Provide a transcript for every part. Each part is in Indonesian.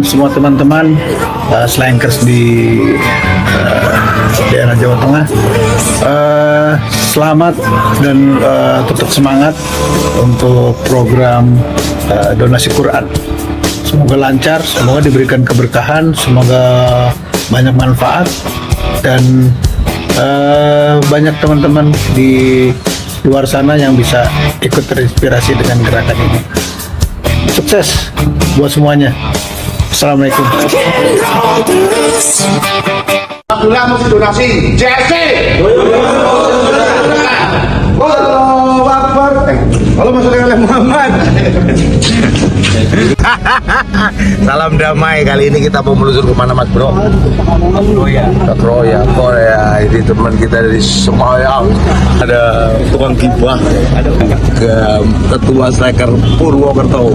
Semua teman-teman slankers di daerah Jawa Tengah, selamat dan tetap semangat untuk program donasi Quran. Semoga lancar, semoga diberikan keberkahan, semoga banyak manfaat, dan banyak teman-teman di luar sana yang bisa ikut terinspirasi dengan gerakan ini. Sukses buat semuanya. Assalamualaikum. Alhamdulillah mesti donasi JSC. Allahu Akbar. Allahumma sholli ala Muhammad. Salam damai. Kali ini kita mau meluncur ke mana, Mas Bro? Ke Kroya, Korea. Ini teman kita dari Semarang. Ada tukang gibah, ada ketua striker Purwokerto.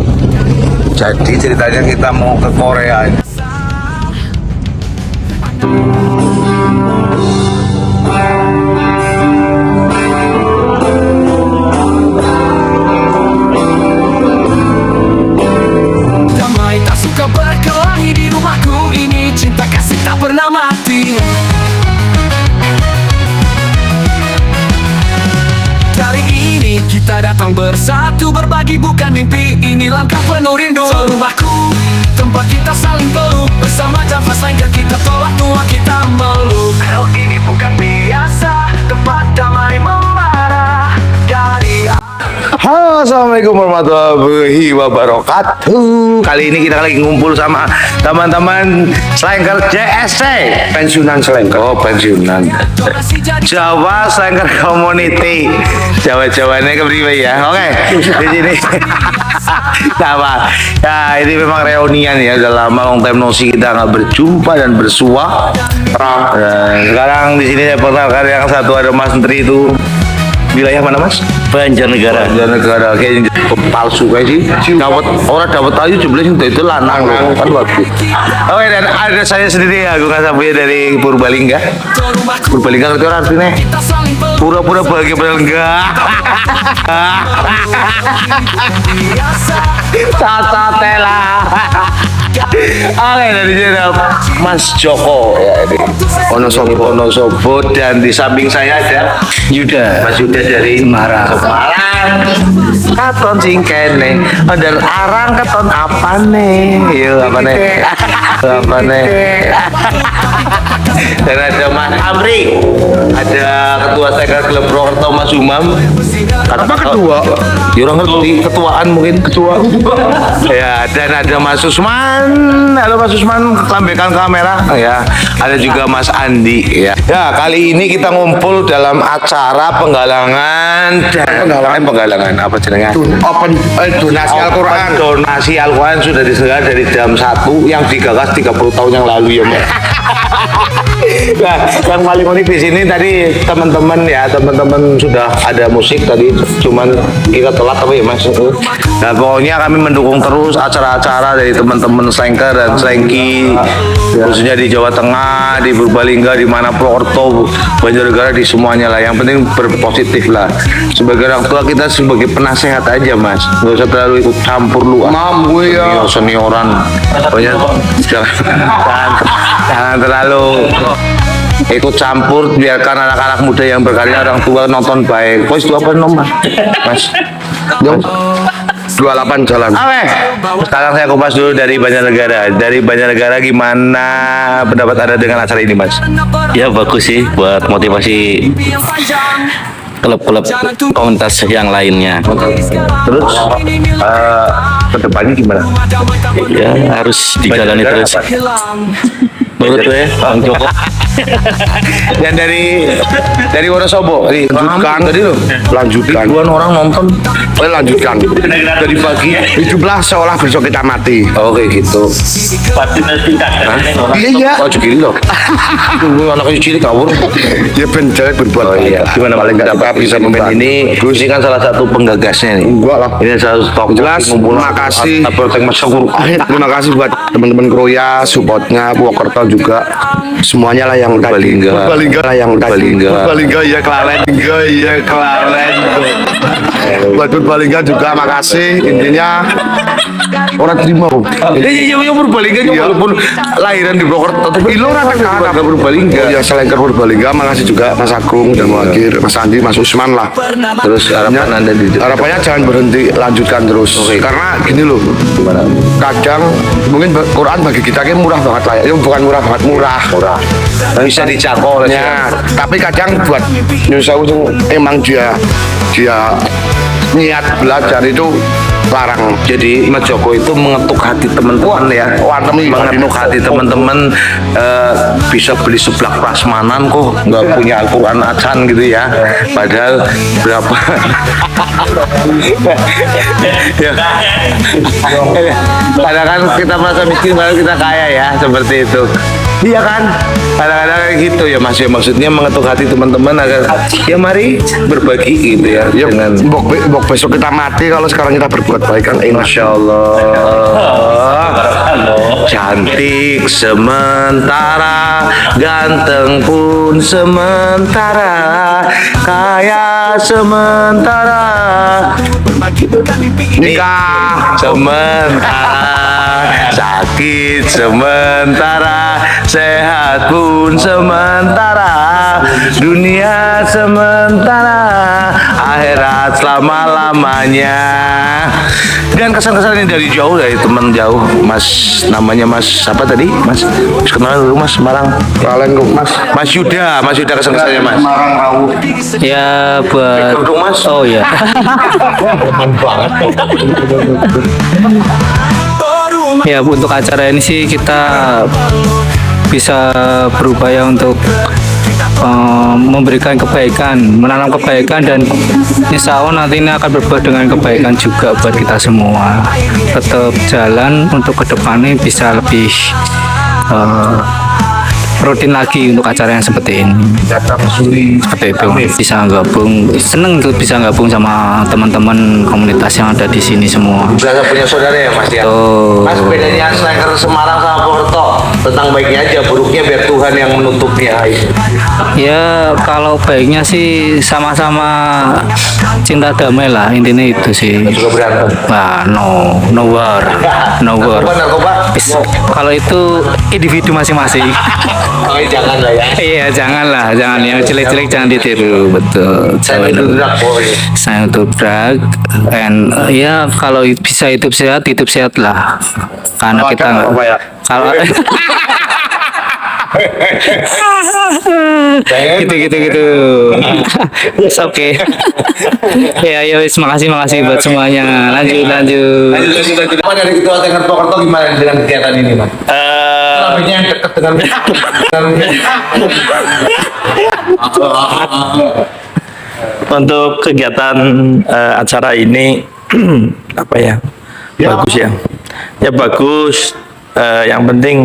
Jadi ceritanya kita mau ke Korea. Damai tak suka berkelahi di rumahku ini, cinta kasih tak pernah mati. Kali ini kita datang bersatu, berbagi bukan mimpi, ini langkah penuh rindu. Serumahku, tempat kita saling peluk, bersama Javas Slankers kita tolak tua kita meluk. Hal ini bukan biasa, tempat damai membara dari. Halo, assalamualaikum warahmatullahi wabarakatuh. Kali ini kita lagi ngumpul sama teman-teman Slankers JSC, pensiunan Slankers. Oh, pensiunan Jawa Slankers Community. Jawa-jawanya kepriwe ya. Oke, di sini. Sama. Ya, ini memang reunian ya. Udah lama long time no see kita nggak berjumpa dan bersua. Sekarang di sini saya perkenalkan yang satu, ada Mas Menteri itu. Wilayah mana, Mas? Banjarnegara. Banjarnegara, kayaknya palsu kayak sih. Dapat orang dapat ayu jeblis itu lanang loh, kan bagus. Oke, dan ada saya sendiri, aku nggak sampai dari Purbalingga. Purbalingga itu artinya pura-pura bahagia padahal enggak. Tata Tela. Oke, dari sini ada Mas Joko ya, ini Wonosobo, dan di samping saya ada Yuda. Mas Yuda dari Semarang. Katon singkene, dan arang katon apa nih? Yuk apa nih? Apa nih? Dan ada Mas Amri, ada ketua Slankers Klub Purwokerto Mas Umam. Apa ketua? Ya orang ngerti, ketuaan mungkin ketua. Ya, dan ada Mas Usman. Halo Mas Usman, lambaikan kamera. Ya, ada juga Mas Andi. Ya, kali ini kita ngumpul dalam acara penggalangan apa jenengnya? Donasi Al-Quran. Donasi Al-Quran sudah diselenggarakan dari jam 1, yang digagas 30 tahun yang lalu ya, Mbak. Nah, yang paling unik di sini tadi teman-teman sudah ada musik tadi, cuman kita telat tapi ya Mas. Nah, pokoknya kami mendukung terus acara-acara dari teman-teman Slankers dan Slanky, khususnya di Jawa Tengah, di Purbalingga, di mana Purwokerto, Banjarnegara, di semuanya lah. Yang penting berpositif lah. Sebagai orang tua kita sebagai penasehat aja, Mas. Nggak usah terlalu ikut campur lu. Gue ya senioran. Pokoknya jangan terlalu ikut campur, biarkan anak-anak muda yang berkarya, orang tua nonton baik. Kok itu apa nomor, Mas? 28 jalan. Oke. Sekarang saya kupas dulu dari Banjarnegara. Dari Banjarnegara, gimana pendapat Anda dengan acara ini, Mas? Ya bagus sih buat motivasi klub-klub komunitas yang lainnya. Terus kedepannya gimana? Ya harus dijalani terus. Menurut gue, Bang Joko. Dan dari Wonosobo, lanjutkan tadi lo, lanjutkan. Ribuan orang nonton, lanjutkan. Dari pagi 17 seolah besok kita mati. Oke gitu. Iya. Oh gini loh. Tunggu anak kecil kabur. Ya bencana berbuat. Oh iya. Gimana paling nggak bisa memimpin ini? Gus ini kan salah satu penggagasnya nih. Enggak lah. Ini salah satu jelas. Terima kasih. Terima kasih buat teman-teman Kroya, supportnya Purwokerto juga. Semuanya lah yang Purbalingga ya Klaren buat Purbalingga juga makasih. Intinya orang terima. Iya Purbalingga walaupun lahiran di Purwokerto tapi Ilo ora tekan warga Purbalingga. Ya selengker Purbalingga, makasih juga Mas Agung dan Muhakir, Mas Andi, Mas Usman lah. Terus harapan Anda di Harapannya jangan berhenti, lanjutkan terus. Karena gini loh, kadang mungkin Quran bagi kita kan murah banget lah ya. Bukan murah banget, murah. bisa dijangkau oleh Ya, tapi kadang buat Nusa emang dia niat belajar itu larang. jadi Mas Joko itu mengetuk hati teman-teman ya, mengetuk hati teman-teman bisa beli seblak prasmanan kok nggak punya Al-Quran acan gitu ya, padahal berapa ya. Kadang kan kita merasa miskin padahal kita kaya ya, seperti itu. Iya kan, kadang-kadang kayak gitu ya Mas ya, maksudnya mengetuk hati teman-teman agar ya mari berbagi gitu ya, Ya, dengan bok besok kita mati kalau sekarang kita berbuat baik kan enak. Masya Allah, cantik sementara, ganteng pun sementara, kaya sementara, nikah sementara, sakit sementara, sehat pun sementara, dunia sementara, akhirat selama-lamanya. Dan kesan-kesan ini dari jauh, dari teman jauh, Mas, namanya Mas apa tadi, Mas? Kenalan dulu Mas Semarang. Mas Yuda, kesan-kesannya Mas. Ya buat Duduk Mas. oh ya ya untuk acara ini sih kita bisa berupaya untuk memberikan kebaikan, menanam kebaikan, dan insya Allah nanti ini akan berbuat dengan kebaikan juga buat kita semua. Tetap jalan untuk kedepannya bisa lebih rutin lagi untuk acara yang seperti ini. Seperti itu, bisa gabung, seneng tuh bisa gabung sama teman-teman komunitas yang ada di sini semua. Berasa punya saudara ya Mas ya. Tuh. Mas, bedanya Slacker Semarang sama Purwokerto tentang baiknya aja, buruknya biar Tuhan yang menutupnya. Ya kalau baiknya sih sama-sama cinta damai lah, intinya itu sih. Juga berantem. Wah, no war. Narkoba. Kalau itu individu masing-masing. Oh, jangan lah ya. Iya, jangan yang jelek-jelek jangan ditiru, betul. Saya itu drug boy. Saya untuk drag, and ya kalau bisa hidup sehat lah. Karena kita nggak. Kalau gitu. Yes, oke. Ya, wis makasih buat semuanya. Lanjut. Apa dari Ketua Slacker Purwokerto gimana dengan kegiatan ini, Mas? Namanya yang dekat dengan Untuk kegiatan acara ini apa ya? Bagus ya. Ya bagus. Yang penting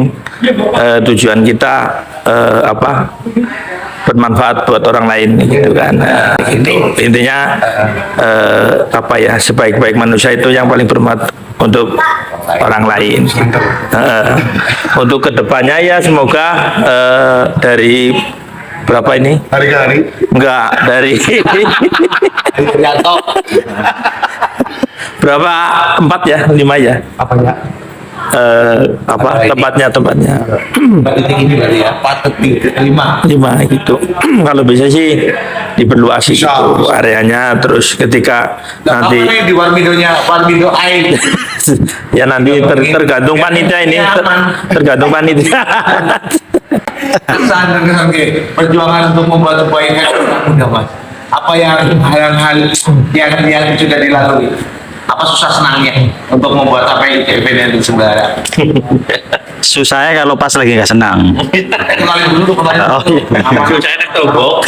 tujuan kita apa? Bermanfaat buat orang lain gitu kan. Gitu. Intinya apa ya? Sebaik-baik manusia itu yang paling bermanfaat untuk orang lain. Untuk kedepannya ya semoga dari berapa ini? Hari-hari. Enggak, dari berapa? 4 ya? 5 ya? Apanya? Apa tempatnya titik ini berarti ya, 4 5 gitu. Kalau bisa sih diperluas gitu areanya, terus ketika nanti di Warmindo Air ya nanti tergantung panitia ini, tergantung panitia. kesan perjuangan untuk membuat kebaikan udah Mas. Apa yang hal-hal yang sudah dilalui? Apa susah senangnya untuk membuat apa yang event itu sebenarnya? Susahnya kalau pas lagi nggak senang. Kenalin dulu kenalin. Oh, iya. Susahnya togok.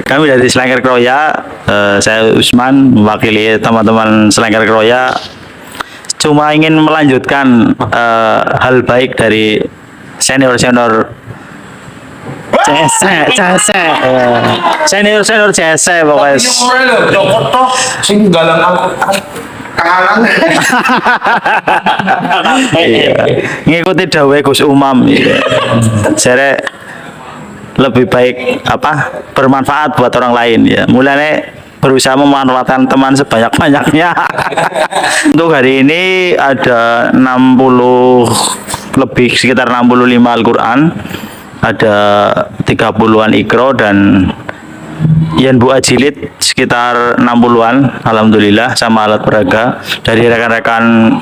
Kami dari Slacker Kroya, saya Usman mewakili teman-teman Slacker Kroya, cuma ingin melanjutkan hal baik dari senior CS pokoknya. Jokoto sing galang kalang. Iya. Ngikuti dawe Gus Umam. Saya lebih baik apa bermanfaat buat orang lain ya. Mulanya berusaha memanfaatkan teman sebanyak-banyaknya. Untuk hari ini ada 60 lebih, sekitar 65 Al-Quran, ada 30-an Iqra, dan Yanbu Ajilid sekitar 60-an, alhamdulillah, sama alat peraga dari rekan-rekan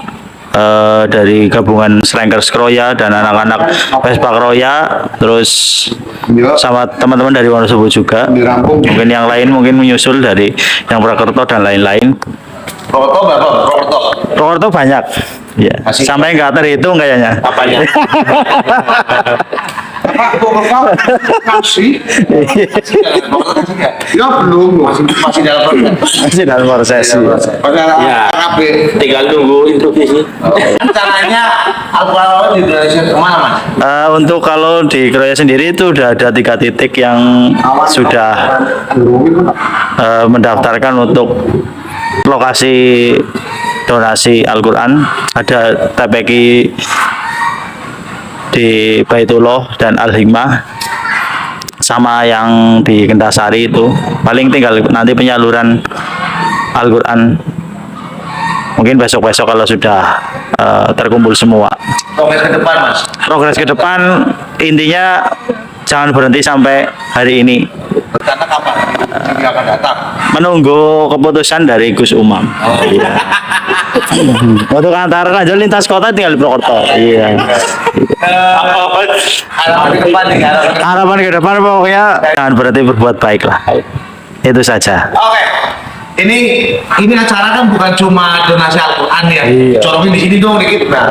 dari gabungan Slankers Kroya dan anak-anak Vespa Kroya, terus sama teman-teman dari Wonosobo juga. Mungkin yang lain mungkin menyusul dari yang Purwokerto dan lain-lain. Purwokerto berapa? Purwokerto. Purwokerto banyak, ya. Sampai nggak terhitung kayaknya. Apanya? Apa Purwokerto kasih? Ya belum, masih dalam proses. Masih dalam proses. Ya, tinggal tunggu instruksi. Caranya Al-Quran di Indonesia kemana, Mas? Untuk kalau di Kroya sendiri itu udah ada 3 titik yang sudah mendaftarkan untuk lokasi donasi Al-Quran. Ada TPQ di Baitullah dan Al-Hikmah, sama yang di Kendasari itu. Paling tinggal nanti penyaluran Al-Quran mungkin besok-besok kalau sudah terkumpul semua. Progres ke depan, Mas. Progres ke depan intinya jangan berhenti sampai hari ini. Rencana kapan? Ini akan datang. Menunggu keputusan dari Gus Umam. Iya. Untuk antara lanjut lintas kota tinggal di Purwokerto. Iya. Harapan ke depan nih, Harapan ke depan pokoknya jangan berhenti berbuat baik lah. Itu saja. Oke. Ini acara kan bukan cuma donasi Al-Quran ya. Corokin di sini dong dikit. Nah,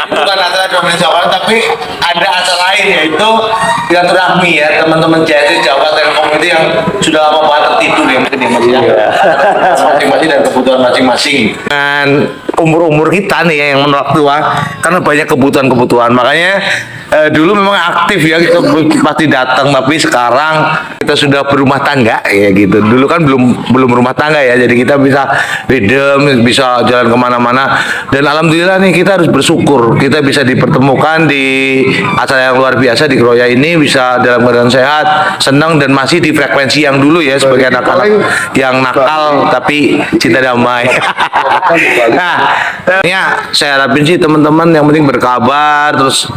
bukan acara donasi Al-Quran, tapi ada acara lain, yaitu silaturahmi ya, teman-teman JSC Jawa Telkom itu yang sudah lama banget tertidur ya, mungkin ya, Mas ya. Masing-masing dan kebutuhan masing-masing. Dan umur-umur kita nih ya, yang menolak tua, karena banyak kebutuhan-kebutuhan. Makanya dulu memang aktif ya, kita pasti datang, tapi sekarang kita sudah berumah tangga ya gitu. Dulu kan belum rumah tangga ya, jadi kita bisa rhythm, bisa jalan kemana-mana. Dan alhamdulillah nih, kita harus bersyukur kita bisa dipertemukan di acara yang luar biasa di Kroya ini, bisa dalam keadaan sehat, senang, dan masih di frekuensi yang dulu ya, sebagai anak-anak yang nakal tapi cinta damai. Nah, ya saya harapin sih teman-teman yang penting berkabar, terus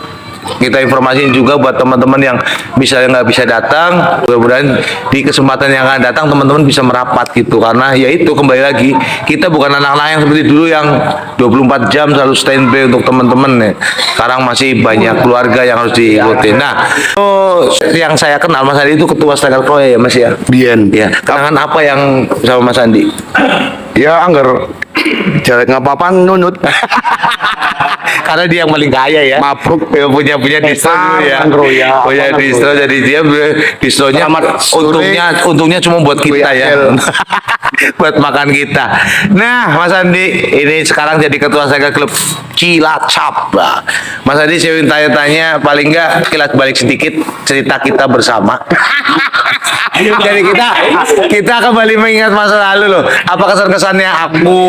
kita informasiin juga buat teman-teman yang misalnya nggak bisa datang, mudah-mudahan di kesempatan yang akan datang teman-teman bisa merapat gitu, karena ya itu kembali lagi, kita bukan anak-anak yang seperti dulu yang 24 jam selalu standby untuk teman-teman ya. Sekarang masih banyak keluarga yang harus diikuti. Nah, yang saya kenal Mas Andi itu ketua Slankers Kroya ya, Mas ya. Bian. Ya, kenangan apa yang sama Mas Andi? Ya anggar jarak ngapa-apa nunut. Karena dia yang paling kaya ya, Mabruk. ya, punya distro dulu ya, punya distro, jadi dia distronya untungnya cuma buat kita ya, buat makan kita. Nah, Mas Andi ini sekarang jadi ketua Slankers Klub Cilacap. Mas Andi, saya ingin tanya-tanya, paling enggak kilas balik sedikit cerita kita bersama. Jadi kita kembali mengingat masa lalu loh. Apa kesan-kesannya aku,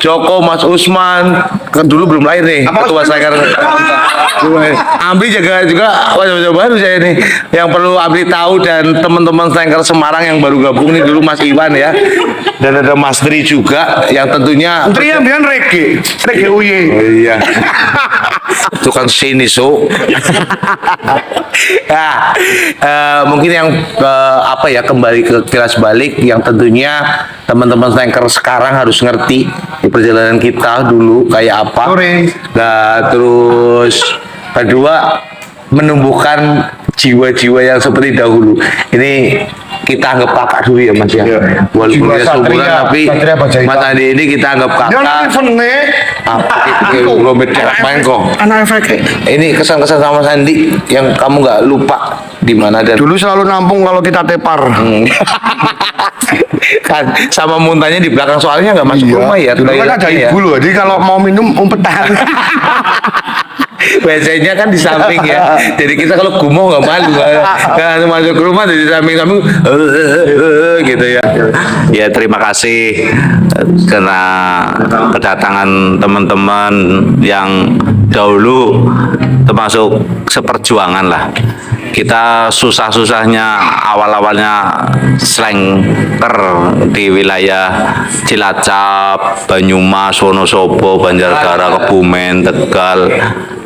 Joko, Mas Usman, kan dulu belum lahir nih, ketua Slankers. Amri juga wajah baru saya nih, yang perlu Amri tahu, dan teman-teman Slankers Semarang yang baru gabung nih, dulu Mas Iwan ya, dan ada Mas Tri juga, yang tentunya Tri yang bilang reggae uye. iya. Itu kan sini so. Nah, mungkin yang apa ya, kembali ke kilas balik, yang tentunya teman-teman Slankers sekarang harus ngerti di perjalanan kita dulu kayak apa. Nah, terus kedua, menumbuhkan jiwa-jiwa yang seperti dahulu. Ini kita anggap kakak dulu ya, Mas ya. Walaupun dia seumuran, tapi Mas Andi ini kita anggap kakak. Anak efek. Ini kesan-kesan sama Mas Andi yang kamu nggak lupa di mana, dan Dulu selalu nampung kalau kita tepar. kan sama muntahnya di belakang, soalnya nggak masuk rumah ya. Dulu kan ada toiletnya ya. ibu loh, jadi kalau mau minum umpetan. WC-nya kan di samping ya, jadi kita kalau gumoh nggak malu, nggak masuk ke rumah dari samping-samping gitu ya. Ya, terima kasih karena kedatangan teman-teman yang dahulu termasuk seperjuangan lah. kita susah-susahnya awal-awalnya slangker di wilayah Cilacap, Banyumas, Wonosobo, Banjarnegara, Kebumen, Tegal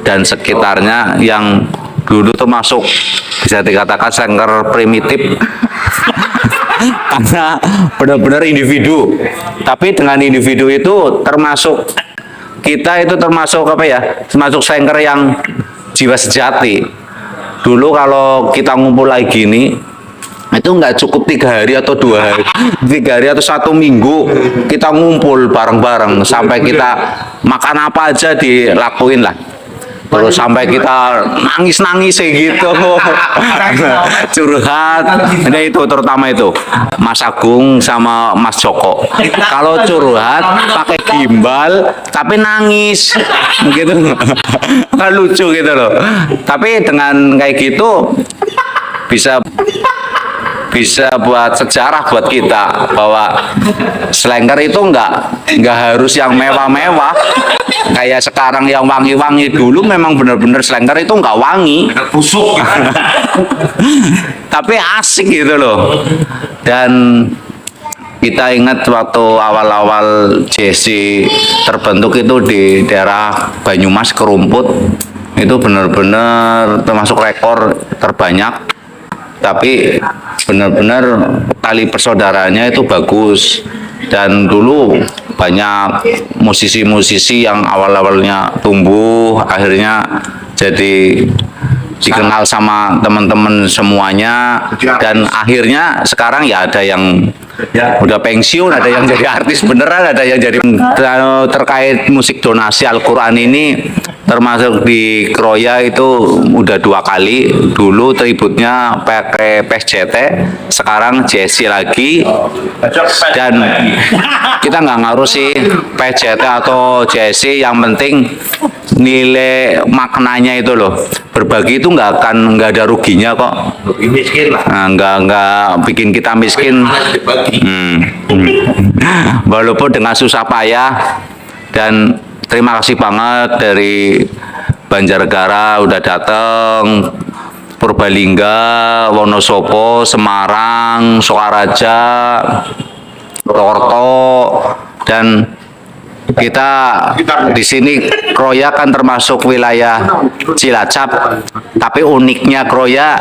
dan sekitarnya yang dulu tuh masuk bisa dikatakan slangker primitif karena benar-benar individu. Tapi dengan individu itu termasuk kita itu termasuk apa ya? Termasuk slangker yang jiwa sejati. Dulu kalau kita ngumpul lagi gini itu nggak cukup 3 hari atau 2 hari, 3 hari atau 1 minggu kita ngumpul bareng-bareng sampai kita makan apa aja dilakuin lah. Terus sampai kita nangis-nangis gitu, curhat. Nah itu terutama itu Mas Agung sama Mas Joko. Kalau curhat pakai gimbal tapi nangis, gitu, kan lucu gitu loh. Tapi dengan kayak gitu bisa buat sejarah buat kita bahwa slangker itu nggak harus yang mewah-mewah kayak sekarang yang wangi-wangi. Dulu memang benar-benar slangker itu nggak wangi, busuk, tapi asik gitu loh. Dan kita ingat waktu awal-awal JC terbentuk itu di daerah Banyumas Kerumput, itu benar-benar termasuk rekor terbanyak. Tapi benar-benar tali persaudaraannya itu bagus. Dan dulu banyak musisi-musisi yang awal-awalnya tumbuh akhirnya jadi dikenal sama teman-teman semuanya, dan akhirnya sekarang ya ada yang udah pensiun, ada yang jadi artis beneran, ada yang jadi. Terkait musik donasi Al-Quran ini termasuk di Kroya itu udah 2 kali. Dulu tributnya pakai PSJT, sekarang JC lagi. Dan kita nggak ngaruh sih PSJT atau JC, yang penting nilai maknanya itu loh. Berbagi itu nggak ada ruginya kok. Miskin lah. Nah, nggak bikin kita miskin. Walaupun dengan susah payah. Dan terima kasih banget dari Banjarnegara udah datang, Purbalingga, Wonosobo, Semarang, Sokaraja, Purwokerto, dan kita di sini Kroya kan termasuk wilayah Cilacap, tapi uniknya Kroya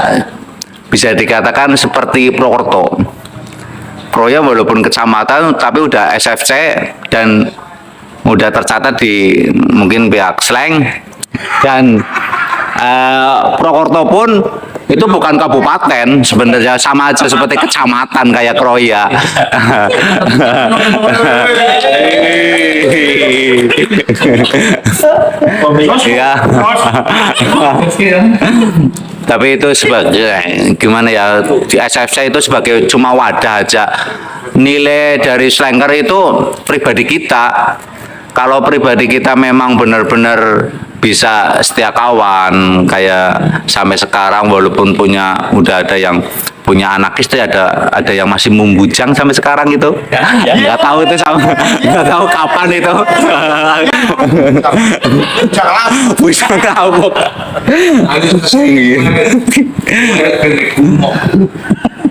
bisa dikatakan seperti Purwokerto. Kroya walaupun kecamatan tapi udah SFC dan udah tercatat di mungkin pihak Slang. Dan Purwokerto pun itu bukan kabupaten, sebenarnya sama aja seperti kecamatan kayak Kroya. Ya. Tapi itu sebagai gimana ya, di SFC itu sebagai cuma wadah aja. Nilai dari slangker itu pribadi kita. Kalau pribadi kita memang benar-benar bisa setia kawan kayak sampai sekarang, walaupun udah ada yang punya anak istri, ada yang masih membujang sampai sekarang itu. Nggak tahu itu nggak tahu kapan itu. Bujang kapok.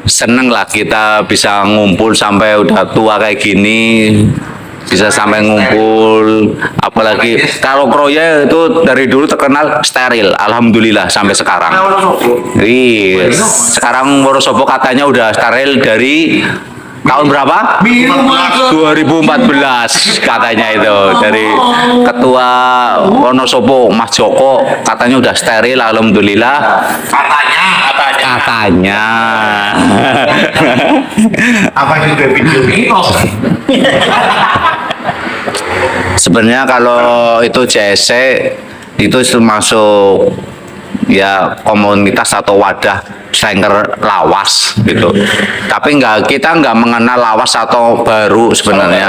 Seneng lah kita bisa ngumpul sampai udah tua kayak gini, bisa sampai ngumpul. Apalagi kalau Kroya itu dari dulu terkenal steril, alhamdulillah sampai sekarang. Sekarang Wonosobo katanya udah steril dari tahun berapa? 2014 katanya itu, dari ketua Wonosobo Mas Joko katanya udah steril, alhamdulillah. Katanya. Apa juga video ini? Sebenarnya kalau itu JSC itu termasuk ya komunitas atau wadah slangker lawas gitu. Tapi kita nggak mengenal lawas atau baru sebenarnya.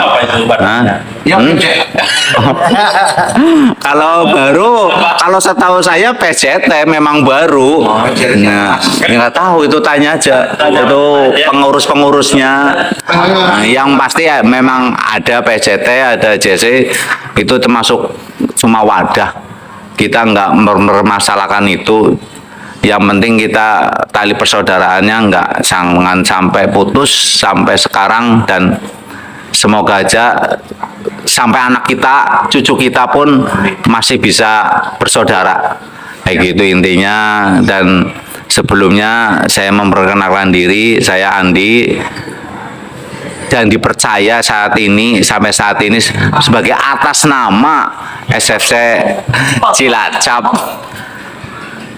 Kalau baru, kalau setahu saya PJT memang baru. Nah, nggak tahu, itu tanya aja itu pengurus-pengurusnya. Nah, yang pasti ya memang ada PJT, ada JC, itu termasuk cuma wadah. Kita nggak mempermasalahkan itu. Yang penting kita tali persaudaraannya nggak jangan sampai putus sampai sekarang, dan semoga aja sampai anak kita, cucu kita pun masih bisa bersaudara. Kayak gitu intinya. Dan sebelumnya saya memperkenalkan diri, saya Andi, dan dipercaya sampai saat ini sebagai atas nama SFC Cilacap.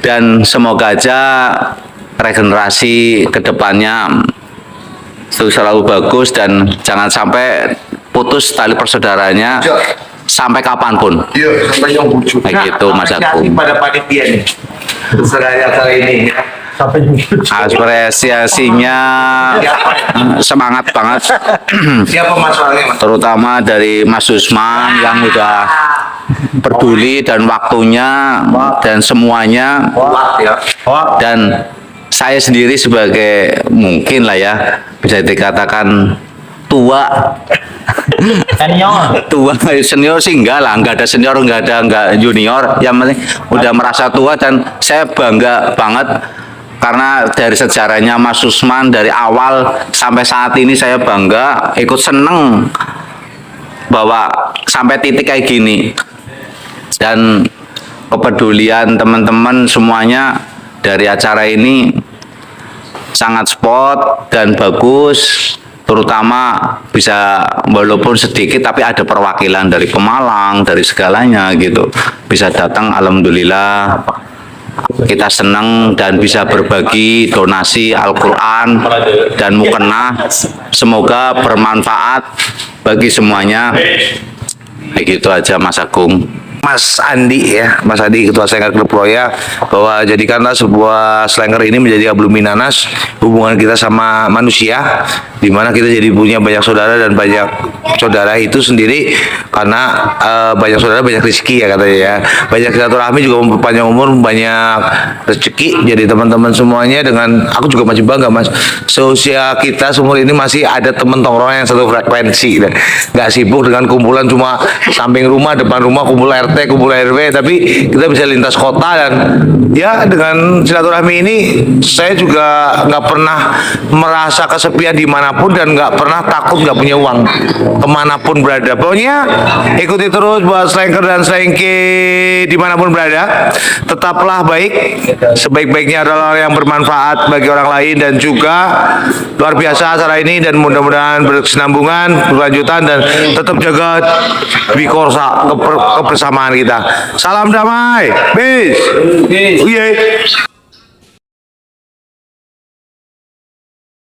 Dan semoga aja regenerasi kedepannya itu selalu bagus dan jangan sampai putus tali persaudaraannya sampai kapanpun. Iya, sampai yang bujuk. Kayak gitu Mas apresiasi Agung. pada panitia nih berserah acara ini. Apresiasinya semangat banget. Siapa Mas orangnya, Mas? Terutama dari Mas Usman yang udah peduli dan waktunya dan semuanya. Kuat ya. Dan saya sendiri sebagai mungkin lah ya bisa dikatakan tua. Tua senior sih enggak lah, enggak ada senior, enggak junior, yang penting udah merasa tua. Dan saya bangga banget karena dari sejarahnya Mas Usman dari awal sampai saat ini saya bangga, ikut seneng bahwa sampai titik kayak gini. Dan kepedulian teman-teman semuanya dari acara ini sangat sport dan bagus, terutama bisa walaupun sedikit tapi ada perwakilan dari Pemalang, dari segalanya gitu bisa datang. Alhamdulillah kita senang dan bisa berbagi donasi Al-Quran dan mukena, semoga bermanfaat bagi semuanya. Begitu aja Mas Agung. Mas Andi ya, Mas Andi Ketua Slengker Klub Roya, bahwa jadikanlah sebuah Slengker ini menjadi ablum minanas hubungan kita sama manusia, di mana kita jadi punya banyak saudara, dan banyak saudara itu sendiri karena banyak saudara banyak rezeki ya katanya ya, banyak silaturahmi juga memperpanjang umur, banyak rezeki. Jadi teman-teman semuanya, dengan aku juga masih bangga Mas, seusia kita seumur ini masih ada teman tongkrongan yang satu frekuensi, nggak sibuk dengan kumpulan cuma samping rumah, depan rumah, kumpul RT, kumpul RW, tapi kita bisa lintas kota. Dan ya dengan silaturahmi ini saya juga nggak pernah merasa kesepian dimanapun, dan nggak pernah takut nggak punya uang kemanapun berada. Pokoknya ikuti terus buat Slengker dan Slengki dimanapun berada. Tetaplah baik, sebaik-baiknya adalah yang bermanfaat bagi orang lain. Dan juga luar biasa acara ini, dan mudah-mudahan berkesinambungan, berlanjutan, dan tetap jaga Bikorsa kebersamaan kita. Salam damai, peace.